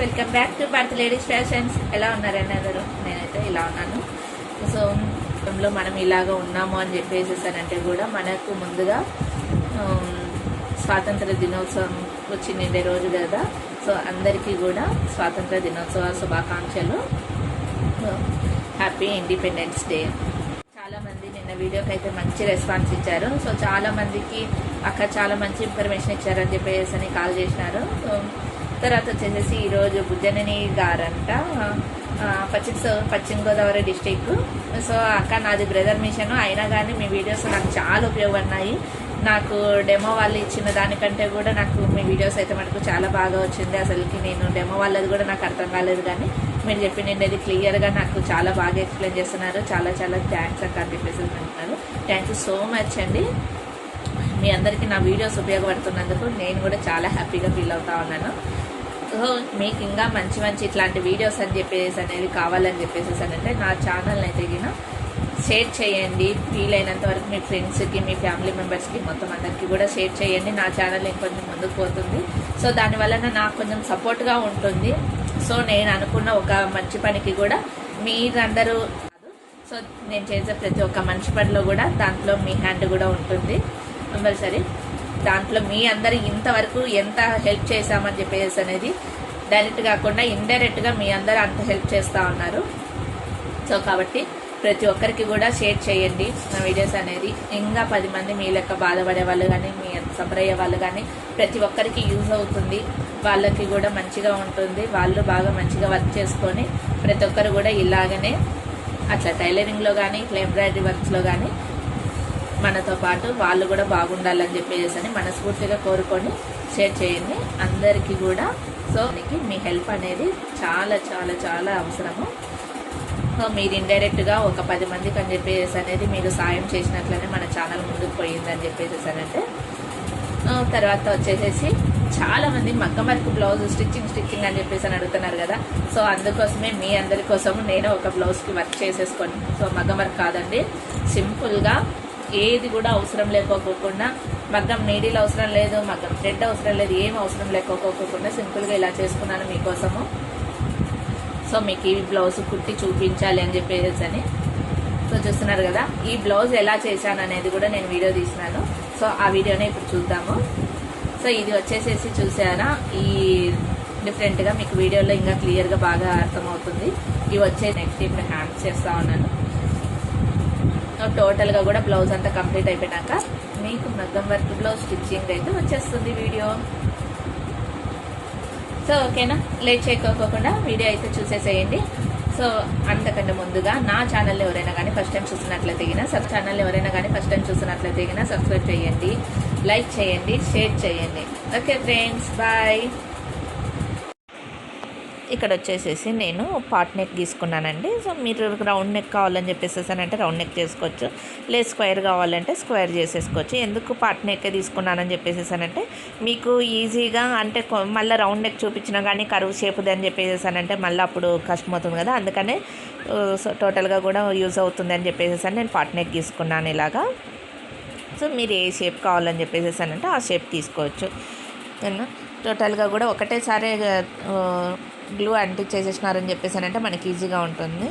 Welcome back to Bharat ladies fashions. ఎలా ఉన్నారని అందరూ? నేనైతే ఇలా ఉన్నాను. సో మనం ఇలాగ ఉన్నాము అని చెప్పేసేసానంటే కూడా మనకు ముందుగా స్వాతంత్ర దినోత్సవం వచ్చి నిండే రోజు కదా. సో అందరికీ కూడా స్వాతంత్ర దినోత్సవ శుభాకాంక్షలు. Happy independence day. చాలామంది నిన్న వీడియోకి అయితే మంచి రెస్పాన్స్ ఇచ్చారు. సో చాలామందికి అక్క చాలా మంచి ఇన్ఫర్మేషన్ ఇచ్చారని చెప్పేసి అని కాల్ చేసినారు. సో తర్వాత వచ్చేసేసి ఈరోజు బుజ్జనని గారంట, పశ్చిమ గోదావరి డిస్టిక్. సో అక్క నాది బ్రదర్ మిషన్, అయినా కానీ మీ వీడియోస్ నాకు చాలా ఉపయోగపడినాయి. నాకు డెమో వాళ్ళు ఇచ్చిన దానికంటే కూడా నాకు మీ వీడియోస్ అయితే మనకు చాలా బాగా వచ్చింది. అసలుకి నేను డెమో వాళ్ళది కూడా నాకు అర్థం కాలేదు, కానీ మీరు చెప్పినది క్లియర్గా నాకు చాలా బాగా ఎక్స్ప్లెయిన్ చేస్తున్నారు. చాలా చాలా థ్యాంక్స్ అక్క అని చెప్పేసి అంటున్నారు. థ్యాంక్ యూ సో మచ్ అండి. మీ అందరికీ నా వీడియోస్ ఉపయోగపడుతున్నందుకు నేను కూడా చాలా హ్యాపీగా ఫీల్ అవుతా ఉన్నాను. సో మీకు ఇంకా మంచి మంచి ఇట్లాంటి వీడియోస్ అని చెప్పేసి అనేది కావాలని చెప్పేసి అంటే నా ఛానల్ అయితే షేర్ చేయండి. వీలైనంత వరకు మీ ఫ్రెండ్స్కి, మీ ఫ్యామిలీ మెంబర్స్కి, మొత్తం అందరికీ కూడా షేర్ చేయండి. నా ఛానల్ ఇంకొంచెం ముందుకు పోతుంది. సో దానివల్ల నాకు కొంచెం సపోర్ట్గా ఉంటుంది. సో నేను అనుకున్న ఒక మంచి పనికి కూడా మీరందరూ, సో నేను చేసే ప్రతి ఒక్క మంచి పనిలో కూడా దాంట్లో మీ హ్యాండ్ కూడా ఉంటుంది కంపల్సరీ. దాంట్లో మీ అందరూ ఇంతవరకు ఎంత హెల్ప్ చేశామని చెప్పేసి అనేది డైరెక్ట్ కాకుండా ఇండైరెక్ట్గా మీ అందరూ అంత హెల్ప్ చేస్తూ ఉన్నారు. సో కాబట్టి ప్రతి ఒక్కరికి కూడా షేర్ చేయండి నా వీడియోస్ అనేది. ఇంకా 10 మంది మీ లెక్క బాధపడే వాళ్ళు కానీ, మీ సఫర్ అయ్యే వాళ్ళు కానీ ప్రతి ఒక్కరికి యూజ్ అవుతుంది. వాళ్ళకి కూడా మంచిగా ఉంటుంది. వాళ్ళు బాగా మంచిగా వర్క్ చేసుకొని ప్రతి ఒక్కరు కూడా ఇలాగనే అట్లా టైలరింగ్లో కానీ, ఇట్లా ఎంబ్రాయిడరీ వర్క్స్లో కానీ మనతో పాటు వాళ్ళు కూడా బాగుండాలని చెప్పేసి అని మనస్ఫూర్తిగా కోరుకొని షేర్ చేయండి అందరికీ కూడా. సో మీ హెల్ప్ అనేది చాలా చాలా చాలా అవసరము. సో మీరు ఇండైరెక్ట్గా ఒక 10 మందికి అని చెప్పేసి అనేది మీరు సాయం చేసినట్లనే మన ఛానల్ ముందుకు పోయిందని చెప్పేసేసానంటే. తర్వాత వచ్చేసేసి చాలామంది మగ్గం వర్క్ బ్లౌజ్ స్టిచ్చింగ్ అని చెప్పేసి అని అడుగుతున్నారు కదా. సో అందుకోసమే మీ అందరి కోసము నేను ఒక బ్లౌజ్కి వర్క్ చేసేసుకొని, సో మగ్గం వర్క్ కాదండి, సింపుల్గా ఏది కూడా అవసరం లేకపోకుండా, మగ్గం నీడిల్ అవసరం లేదు, మగ్గం థ్రెడ్ అవసరం లేదు, ఏం అవసరం లేకపోకుండా సింపుల్గా ఇలా చేసుకున్నాను మీకోసము. సో మీకు ఈ బ్లౌజ్ కుట్టి చూపించాలి అని చెప్పేసి అని. సో చూస్తున్నారు కదా, ఈ బ్లౌజ్ ఎలా చేశాను అనేది కూడా నేను వీడియో తీసినాను. సో ఆ వీడియోనే ఇప్పుడు చూద్దాము. సో ఇది వచ్చేసేసి చూసారా, ఈ డిఫరెంట్గా మీకు వీడియోలో ఇంకా క్లియర్గా బాగా అర్థమవుతుంది. ఇవి వచ్చే నెక్స్ట్ ఇప్పుడు హ్యాండ్స్ చేస్తూ ఉన్నాను. టోటల్గా కూడా బ్లౌజ్ అంతా కంప్లీట్ అయిపోయినాక మీకు మగ్గం వర్క్ బ్లౌజ్ స్టిచ్చింగ్ అయితే వచ్చేస్తుంది వీడియో. సో ఓకేనా, లేట్ చేయకోకుండా వీడియో అయితే చూసేసేయండి. సో అంతకంటే ముందుగా నా ఛానల్ ఎవరైనా కానీ ఫస్ట్ టైం చూసినట్లయితే సబ్స్క్రైబ్ చేయండి, లైక్ చేయండి, షేర్ చేయండి. Okay friends, bye. ఇక్కడ వచ్చేసేసి నేను పాట్ నెక్ తీసుకున్నానండి. సో మీరు రౌండ్ నెక్ కావాలని చెప్పేసేసానంటే రౌండ్ నెక్ చేసుకోవచ్చు, లేదు స్క్వేర్ కావాలంటే స్క్వేర్ చేసేసుకోవచ్చు. ఎందుకు పాట్ నెక్ తీసుకున్నానని చెప్పేసేసానంటే మీకు ఈజీగా, అంటే మళ్ళీ రౌండ్ నెక్ చూపించినా కానీ కరువు షేప్ది అని చెప్పేసేసానంటే మళ్ళీ అప్పుడు కష్టమవుతుంది కదా. అందుకనే సో టోటల్గా కూడా యూజ్ అవుతుంది అని చెప్పేసేసాను నేను పాట్ నెక్ తీసుకున్నాను ఇలాగా. సో మీరు ఏ షేప్ కావాలని చెప్పేసేసానంటే ఆ షేప్ తీసుకోవచ్చు. టోటల్గా కూడా ఒకటేసారి గ్లూ అంటించేసేసినారని చెప్పేసానంటే మనకి ఈజీగా ఉంటుంది.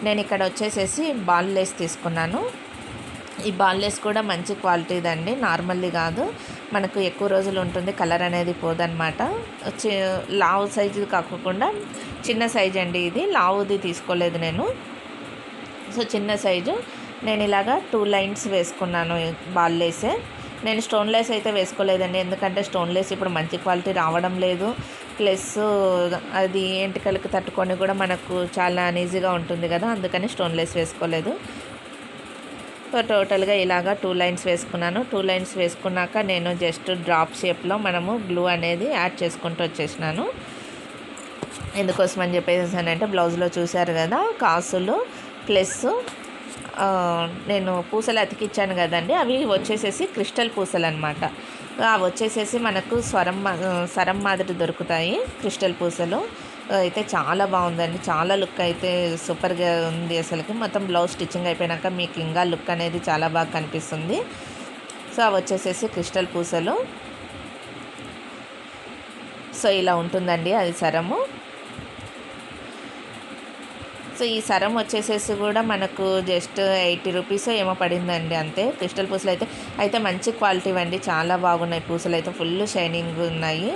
నేను ఇక్కడ వచ్చేసేసి బాల్ లేస్ తీసుకున్నాను. ఈ బాల్ లేస్ కూడా మంచి క్వాలిటీదండి, నార్మల్ది కాదు, మనకు ఎక్కువ రోజులు ఉంటుంది, కలర్ అనేది పోదన్నమాట. లావు సైజు కాకుండా చిన్న సైజు అండి ఇది, లావుది తీసుకోలేదు నేను. సో చిన్న సైజు నేను ఇలాగా 2 లైన్స్ వేసుకున్నాను బాల్ లేసే. నేను స్టోన్ లేస్ అయితే వేసుకోలేదండి, ఎందుకంటే స్టోన్ లేస్ ఇప్పుడు మంచి క్వాలిటీ రావడం లేదు. ప్లస్ అది ఎంటికలకు తట్టుకొని కూడా మనకు చాలా అనీజీగా ఉంటుంది కదా, అందుకని స్టోన్ లేస్ వేసుకోలేదు. సో టోటల్గా ఇలాగా 2 లైన్స్ వేసుకున్నాను. 2 లైన్స్ వేసుకున్నాక నేను జస్ట్ డ్రాప్ షేప్లో మనము గ్లూ అనేది యాడ్ చేసుకుంటూ వచ్చేసినాను. ఎందుకోసం అని చెప్పేసానంటే బ్లౌజ్లో చూశారు కదా కాసులు, ప్లస్ నేను పూసలు అతికిచ్చాను కదండి, అవి వచ్చేసేసి క్రిస్టల్ పూసలు అనమాట. అవి వచ్చేసేసి మనకు సరం మాదిరి దొరుకుతాయి క్రిస్టల్ పూసలు. అయితే చాలా బాగుందండి, చాలా లుక్ అయితే సూపర్గా ఉంది అసలుకి. మొత్తం బ్లౌజ్ స్టిచ్చింగ్ అయిపోయినాక మీకు ఇంకా లుక్ అనేది చాలా బాగా కనిపిస్తుంది. సో అవి వచ్చేసేసి క్రిస్టల్ పూసలు. సో ఇలా ఉంటుందండి అది సరము. సో ఈ సరం వచ్చేసేసి కూడా మనకు జస్ట్ 80 రూపీస్ ఏమో పడిందండి అంతే. క్రిస్టల్ పూసలు అయితే మంచి క్వాలిటీ అండి, చాలా బాగున్నాయి పూసలు అయితే, ఫుల్ షైనింగ్ ఉన్నాయి.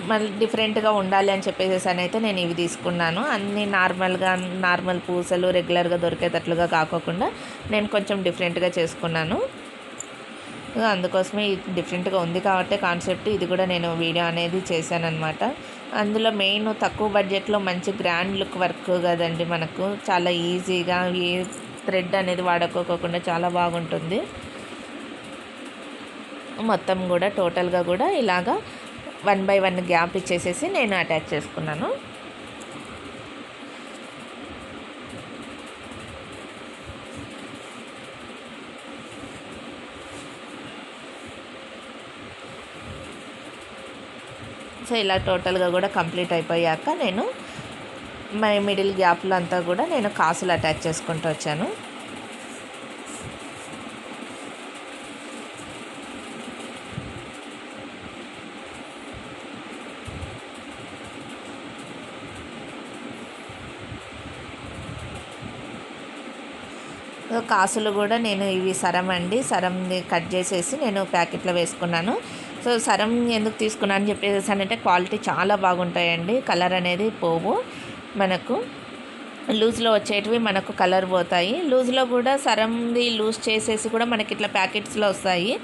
మళ్ళీ డిఫరెంట్గా ఉండాలి అని చెప్పేసి అయితే నేను ఇవి తీసుకున్నాను. అన్నీ నార్మల్ పూసలు రెగ్యులర్గా దొరికేటట్లుగా కాకోకుండా నేను కొంచెం డిఫరెంట్గా చేసుకున్నాను. అందుకోసమే డిఫరెంట్గా ఉంది కాబట్టి కాన్సెప్ట్ ఇది కూడా నేను వీడియో అనేది చేశాను అనమాట. అందులో మెయిన్ తక్కువ బడ్జెట్లో మంచి గ్రాండ్ లుక్ వర్క్ కదండి, మనకు చాలా ఈజీగా ఏ థ్రెడ్ అనేది వాడుకోకుండా చాలా బాగుంటుంది. మొత్తం కూడా టోటల్గా కూడా ఇలాగా 1 by 1 గ్యాప్ ఇచ్చేసేసి నేను అటాచ్ చేసుకున్నాను. సో ఇలా టోటల్గా కూడా కంప్లీట్ అయిపోయాక నేను మిడిల్ గ్యాప్లో అంతా కూడా నేను కాసులు అటాచ్ చేసుకుంటూ వచ్చాను. కాసులు కూడా నేను ఇవి సరంని కట్ చేసేసి నేను ప్యాకెట్లో వేసుకున్నాను. సో సరం ఎందుకు తీసుకున్నాను అని చెప్పేసి అంటే క్వాలిటీ చాలా బాగుంటాయండి, కలర్ అనేది పోవు. మనకు లూజ్లో వచ్చేటివి మనకు కలర్ పోతాయి. లూజ్లో కూడా సరంది లూజ్ చేసేసి కూడా మనకి ఇట్లా ప్యాకెట్స్లో వస్తాయి.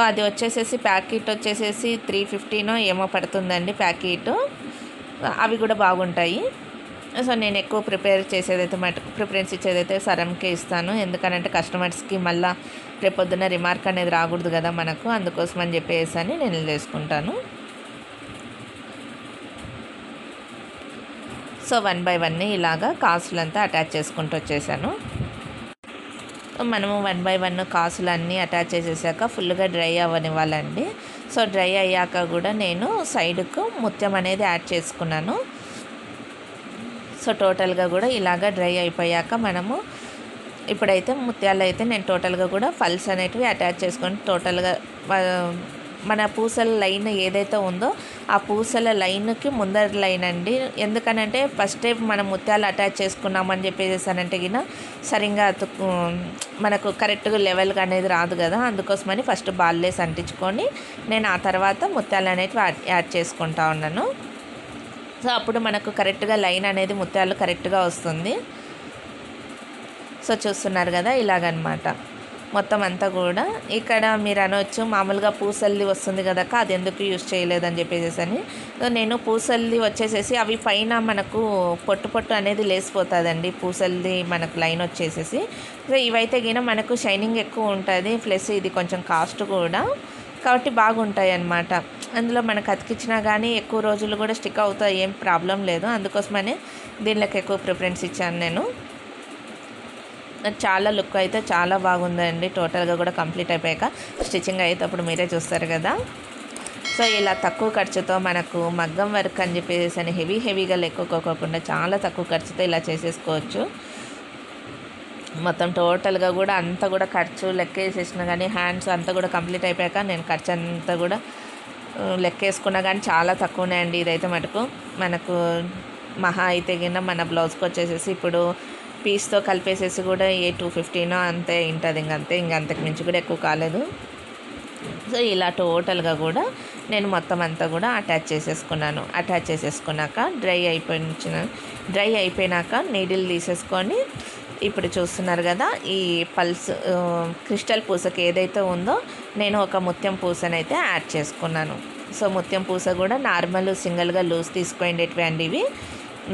అది వచ్చేసేసి ప్యాకెట్ వచ్చేసేసి 350 ఏమో పడుతుందండి ప్యాకెట్. అవి కూడా బాగుంటాయి. సో నేను ఎక్కువ ప్రిఫరెన్స్ ఇచ్చేదైతే సరంకే ఇస్తాను. ఎందుకనంటే కస్టమర్స్కి మళ్ళీ రేపొద్దున రిమార్క్ అనేది రాకూడదు కదా మనకు, అందుకోసం అని చెప్పేసి అని నేను చేసుకుంటాను. సో 1 by 1 ఇలాగా కాసులంతా అటాచ్ చేసుకుంటూ వచ్చేసాను. మనము 1 by 1 కాసులన్నీ అటాచ్ చేసేసాక ఫుల్గా డ్రై అవ్వనివ్వాలండి. సో డ్రై అయ్యాక కూడా నేను సైడ్కు ముత్యం అనేది యాడ్ చేసుకున్నాను. సో టోటల్గా కూడా ఇలాగ డ్రై అయిపోయాక మనము ఇప్పుడైతే ముత్యాలు అయితే నేను టోటల్గా కూడా ఫల్స్ అనేటివి అటాచ్ చేసుకొని టోటల్గా మన పూసల లైన్ ఏదైతే ఉందో ఆ పూసల లైన్కి ముందర లైన్ అండి. ఎందుకనంటే ఫస్ట్ టైం మనం ముత్యాలు అటాచ్ చేసుకున్నామని చెప్పేసానంటే గిన సరిగ్గా మనకు కరెక్ట్గా లెవెల్గా అనేది రాదు కదా, అందుకోసమని ఫస్ట్ బాల్లెస్ అంటించుకొని నేను ఆ తర్వాత ముత్యాలు అనేటివి యాడ్ చేసుకుంటా ఉన్నాను. సో అప్పుడు మనకు కరెక్ట్గా లైన్ అనేది ముత్యాలు కరెక్ట్గా వస్తుంది. సో చూస్తున్నారు కదా ఇలాగనమాట మొత్తం అంతా కూడా. ఇక్కడ మీరు అనవచ్చు మామూలుగా పూసల్ది వస్తుంది కదా అది ఎందుకు యూజ్ చేయలేదని చెప్పేసి అని. నేను పూసల్ది వచ్చేసేసి అవి పైన మనకు పొట్టు అనేది లేసిపోతుందండి పూసల్ది మనకు లైన్ వచ్చేసేసి. సో ఇవైతే గిన మనకు షైనింగ్ ఎక్కువ ఉంటుంది, ప్లస్ ఇది కొంచెం కాస్ట్ కూడా కాబట్టి బాగుంటాయి అన్నమాట. అందులో మనకు అతికిచ్చినా కానీ ఎక్కువ రోజులు కూడా స్టిక్ అవుతాయి, ఏం ప్రాబ్లం లేదు. అందుకోసమని దీనిలోకి ఎక్కువ ప్రిఫరెన్స్ ఇచ్చాను నేను. చాలా లుక్ అయితే చాలా బాగుందండి. టోటల్గా కూడా కంప్లీట్ అయిపోయాక స్టిచ్చింగ్ అయ్యేటప్పుడు మీరే చూస్తారు కదా. సో ఇలా తక్కువ ఖర్చుతో మనకు మగ్గం వర్క్ అని చెప్పేసి అని హెవీగా లెక్కుకోకుండా చాలా తక్కువ ఖర్చుతో ఇలా చేసేసుకోవచ్చు. మొత్తం టోటల్గా కూడా అంతా కూడా ఖర్చు లెక్కేసేసినా కానీ హ్యాండ్స్ అంతా కూడా కంప్లీట్ అయిపోయాక నేను ఖర్చు అంతా కూడా లెక్కేసుకున్నా కానీ చాలా తక్కువనే అండి. ఇదైతే మటుకు మనకు మహా అయితే కింద మన బ్లౌజ్కి వచ్చేసేసి ఇప్పుడు పీస్తో కలిపేసేసి కూడా 250 అంతే ఉంటుంది, ఇంకంతకు మించి కూడా ఎక్కువ కాలేదు. సో ఇలా టోటల్గా కూడా నేను మొత్తం అంతా కూడా అటాచ్ చేసేసుకున్నాక డ్రై అయిపోయినాక నీడిల్ తీసేసుకొని ఇప్పుడు చూస్తున్నారు కదా ఈ క్రిస్టల్ పూసకి ఏదైతే ఉందో నేను ఒక ముత్యం పూసనైతే యాడ్ చేసుకున్నాను. సో ముత్యం పూస కూడా నార్మల్ సింగిల్గా లూజ్ తీసుకోండేటివి అండి ఇవి,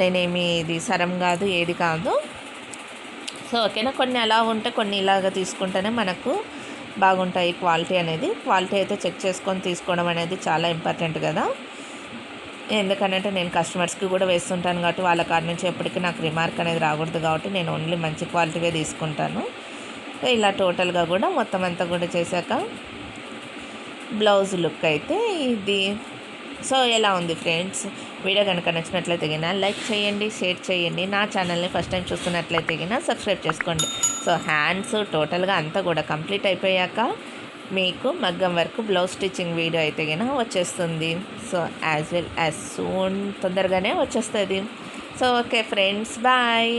నేనేమి ఇది సరం కాదు ఏది కాదు. సో ఓకేనా, కొన్ని అలా ఉంటే కొన్ని ఇలాగ తీసుకుంటేనే మనకు బాగుంటాయి. క్వాలిటీ అయితే చెక్ చేసుకొని తీసుకోవడం అనేది చాలా ఇంపార్టెంట్ కదా. ఎందుకంటే నేను కస్టమర్స్కి కూడా వేస్తుంటాను కాబట్టి వాళ్ళ కాడ నుంచి ఎప్పటికీ నాకు రిమార్క్ అనేది రాకూడదు కాబట్టి నేను ఓన్లీ మంచి క్వాలిటీవే తీసుకుంటాను. ఇలా టోటల్గా కూడా మొత్తం అంతా కూడా చేశాక బ్లౌజ్ లుక్ అయితే ఇది. సో ఎలా ఉంది ఫ్రెండ్స్, వీడియో కనుక నచ్చినట్లయితే గిన లైక్ చేయండి, షేర్ చేయండి, నా ఛానల్ని ఫస్ట్ టైం చూస్తున్నట్లయితే గిన సబ్స్క్రైబ్ చేసుకోండి. సో హ్యాండ్స్ టోటల్గా అంతా కూడా కంప్లీట్ అయిపోయాక మీకు మగ్గం వర్క్ బ్లౌజ్ స్టిచ్చింగ్ వీడియో అయితే గిన వచ్చేస్తుంది. సో యాజ్ సూన్ తొందరగానే వచ్చేస్తుంది. So okay friends, bye.